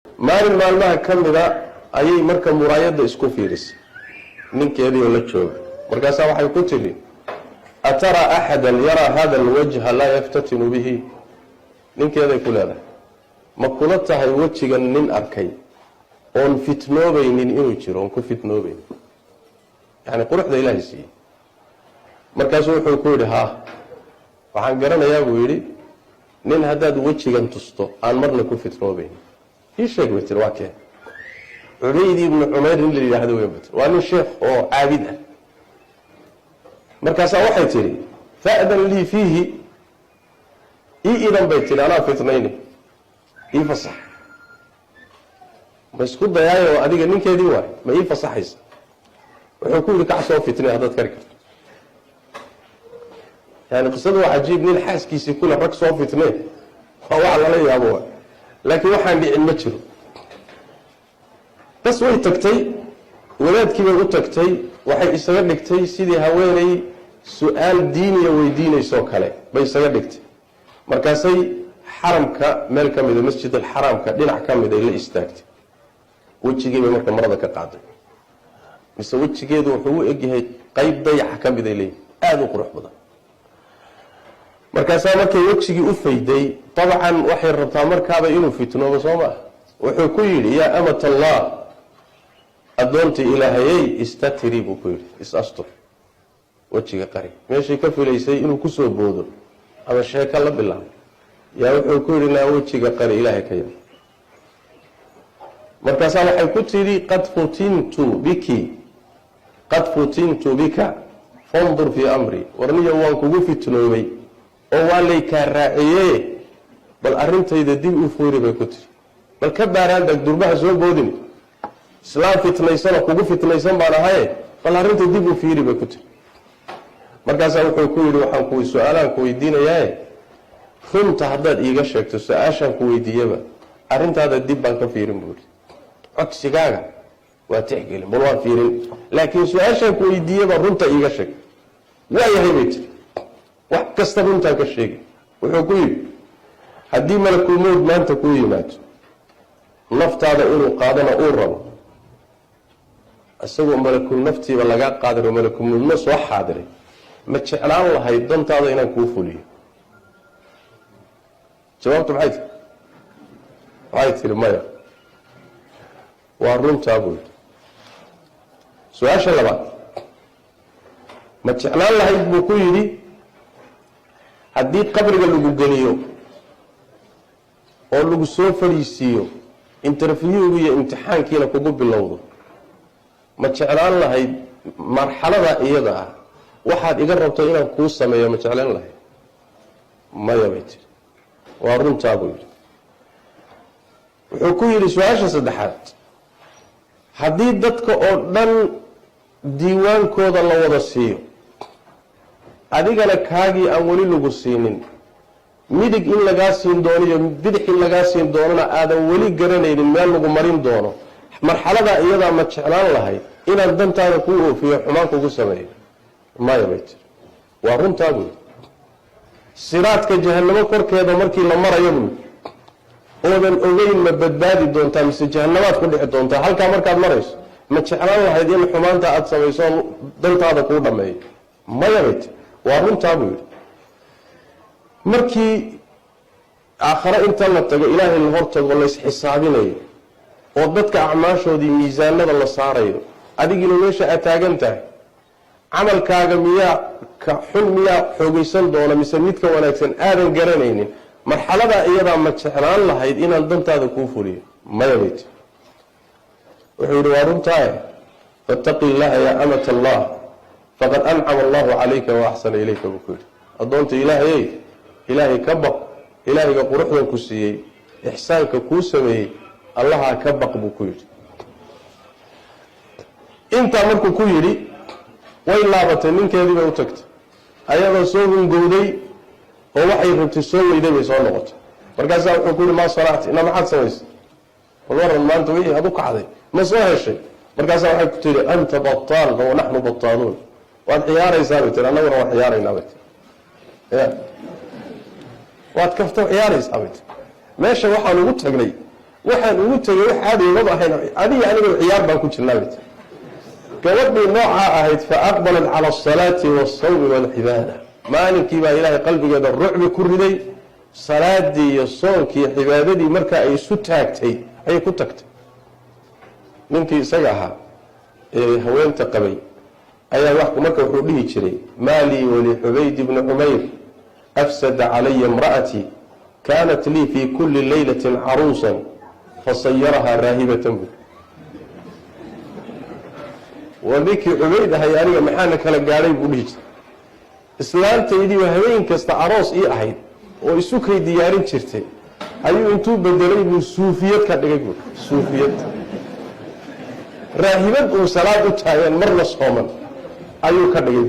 maalin maalmaha ka mida ayay marka muraayada isku fiirisay ninkeedii oo la jooga markaas waxay ku tiri atara ahadan yara hada alwajha la yaftatinu bihi ninkeeday ku leedahay ma kula tahay wajigan nin arkay oon fitnoobaynin inuu jiro oon ku fitnoobayn yani quruxda ilaahay siiyey markaas wuxuu ku yidhi haa waxaan garanayaa buu yidhi nin haddaad wajigan tusto aan marna ku fitnoobayn ii sheeg bay tiri waa kee Ubayd ibn Umayr in la yiraahdo waa nin sheekh oo caabid ah markaas waxay tiri fa'dan li fihi idan bay tiri ana fitnayni ii fasax ma isku dayaayo adiga ninkeedii waa ma ii fasaxaysa wuxuu ku yiri ka soo fitnay hadad kari karto yani qisadu waa ajiib nin xaaskiisii kula rag soo fitnay waa la yaabo laakiin waxaan dhicin ma jiro bas way tagtay walaadkii bay u tagtay waxay isaga dhigtay sidii haweenay su'aal diiniya weydiinayso kale bay isaga dhigtay markaasay xaramka meel ka mid ah masjid al-haramka dhinac ka mid ah la istaagtay wajigeeda marka marada ka qaaday mise wajigeedu wuxuu u egyahay qayb dayax ka mid ah leey aad u qurux badan markaas markay wajigii u fayday tabcan waxay rabtaa markaaba inuu fitnoobo Soomaa wuxuu ku yiri ya amat Allah adoonti ilaahayay istatiri buu ku yiri is-astur wajiga qari meeshii ka filaysay inuu ku soo boodo ama sheeka la bilaabo yaa wuxuu ku yiri la wajiga qari ilaahay ka yar markaas waxay ku tiri qad futintu bika fanzur fi amri warniya waan kugu fitnoobay oo waa lay ka raaciyay bal arintayda dib u fuuri bay ku tiri bal ka baaraan dag durbaha soo boodin islaam fitnaysan kugu fitnaysan baan ahay bal arinta dib u fiiri bay ku tiri markaas wuxuu ku yiri waxaan ku su'aalaan ku weydiinayaa runta haddaad iiga sheegto su'aashan ku weydiiyaba arintaada dib baan ka fiirin buuri codsigaaga waa tixgelin bal waan fiirin laakiin su'aashan ku weydiiyaba runta iiga sheeg waa yahay bay tiri wax kasta runta ka sheeg wuxuu ku yiri haddii malakul mawd maanta ku yimaado naftaada inuu qaadana uu rabo asagoo malakul naftiiba laga qaadaro malakul mawdna soo xaadiray ma jeclaan lahay dantaada inaan kuu fuliyo jawaabtu maxay tiri maya waa runtaa buu su'aasha labaad ma jeclaan lahay buu ku yiri haddii qabriga lagu geliyo oo lagu soo fariisiyo interview iyo imtixaankiina kugu bilowdo ma jeclaan lahayd marxalada iyada ah waxaad iga rabto inaan kuu sameeyo ma jeclaan lahayd maya bay tiri waa runtaa buu yiri wuxuu ku yiri su'aasha saddexaad haddii dadka oo dhan diiwaankooda la wada siiyo adigana kaagii aan weli lagu siinin midig in laga siin doono iyo bidix in laga siin doonana aadan weli garanaynin meel lagu marin doono marxalada iyada ma jeclaan lahay inaan dantaada ku oofiyo xumaan kugu sameeyo maya bay tiri waa runtaa buu siraadka jahannamo korkeeda markii la marayo buu oodan ogeyn ma badbaadi doontaa mise jahannamaad ku dhici doontaa halka markaad marayso ma jeclaan lahayd in xumaanta aad samayso dantaada ku dhameeyo maya bay tiri waa runtaa buu markii aakhira inta la tago ilaahay la hortago la isxisaabinayo oo dadka acmaashoodii miisaanada la saarayo adigina meesha aad taagan tahay camalkaaga miyaa ka xun miyaa xoogaysan doona mise midka wanaagsan aadan garanaynin marxalada iyada ma jeclaan lahayd inaan dantaada kuu fuliyo maya bay tiri wuxuu yidhi waa runtaa fattaqi illaha ya amat allah faqad ancama allahu calayka wa axsana ilayka buu ku yidhi addoonta ilaahay ka baq ilaahayga quruxdan ku siiyey ixsaanka kuu sameeyey allaha ka baq buu ku yidhi intaa markuu ku yidhi way laabatay ninkeedii bay u tagtay ayadoo soo hungowday oo waxay rabtay soo weyday bay soo noqotay markaasaa wuxuu ku yidhi maa sanacti ina maxaad samaysay walwaran maanta wixii aad u kacday ma soo heshay markaasaa waxay ku tiri anta battaal wa naxnu battaaluun waad ciyaaraysaa bay tiri annaguna waan ciyaaraynaa bay tiri waad kafto ciyaaraysaa bay tiri meesha waxaan ugu tagnay waxaan ugu tegay wax caadi uma ahayn adiga aniga ciyaar baan ku jirnaa gabadhii noocaa ahayd fa aqbalat cala asalaati waasawmi waalcibaada maalinkii baa ilaahay qalbigeeda rucbi ku riday salaadii iyo soonkii cibaadadii markaa ay isu taagtay ayay ku tagtay ninkii isaga ahaa ee haweenta qabay ayaa marka wuxuu dhihi jiray maalii walixubayd ibni cumayr afsada calaya imra'atii kaanat lii fii kulli laylatin caruusan fasayarahaa raahibatan bud waa ninkii cubayd ahay aniga maxaana kala gaadhay buu dhihi jiray islaantaydii waa habeen kasta aroos ii ahayd oo isukay diyaarin jirtay ayuu intuu bedelay buu suufiyad ka dhigay buu suufiyad raahibad uu salaad u taagan marna sooman ayuu ka dhigay